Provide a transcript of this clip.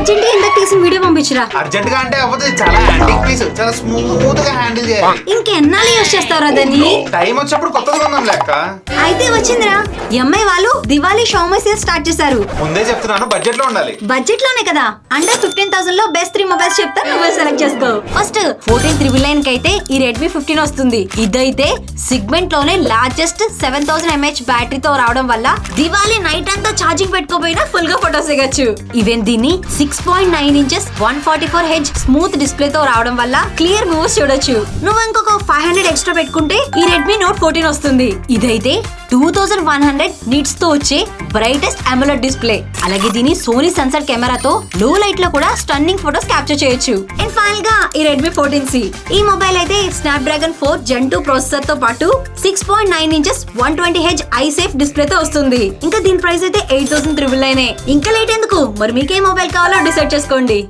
Urgent గా ఇందాక తీసిన వీడియో పంపించరా. అర్జెంట్ గా అంటే అవ్వదు, చాలా యాంటిక్ పీస్, చాలా స్మూత్ గా హ్యాండిల్ చేయాలి. ఇంకెన్నాళ్ళు యూస్ చేస్తారా దాన్ని? టైం వచ్చినప్పుడు కొత్తది కొందాం లెక్క. అయితే వచ్చిందిరా, ఎంఐ వాళ్ళు దివాళీ షామై సేల్ స్టార్ట్ చేశారు. ముందే చెప్తున్నాను, బడ్జెట్ లో ఉండాలి. బడ్జెట్ లోనే కదా, అండర్ 15,000 లో బెస్ట్ 3 మొబైల్స్ చెప్తా, నువ్వే సెలెక్ట్ చేసుకో. ఫస్ట్ 14,999 కి అయితే ఈ రెడ్మీ 15 వస్తుంది. ఇదైతే సిగ్మెంట్ లోనే లార్జెస్ట్ 7000 mAh బ్యాటరీతో రావడం వల్ల దివాళీ నైట్ అంతా ఛార్జింగ్ పెట్టుకోపోయినా ఫుల్ గా ఫోటోస్ దిగొచ్చు. ఈవెన్ దీన్ని 6.9 ఇంచెస్ 144Hz స్మూత్ డిస్ప్లే తో రావడం వల్ల క్లియర్ మూవ్స్ చూడొచ్చు. నువ్వు ఇంకొక 500 ఎక్స్ట్రా పెట్టుకుంటే ఈ రెడ్మీ నోట్ 14 వస్తుంది. ఇదైతే 2100 నిట్స్ తో వచ్చే బ్రైటెస్ట్ AMOLED డిస్ప్లే. అలాగే దీని సోనీ సెన్సార్ కెమెరాతో లో లైట్ లో కూడా స్టన్నింగ్ ఫోటోస్ క్యాప్చర్ చేయొచ్చు. అండ్ ఫైనల్ గా ఈ రెడ్మీ 14C ఈ మొబైల్ అయితే స్నాప్డ్రాగన్ 4 Gen 2 ప్రాసెసర్ తో పాటు 6.9 inches 120Hz I safe display తో వస్తుంది. ఇంకా దీని ప్రైస్ అయితే 8,399. ఇంకా లేట్ ఎందుకు, మరి మీకే మొబైల్ కావాలో డిసైడ్ చేసుకోండి.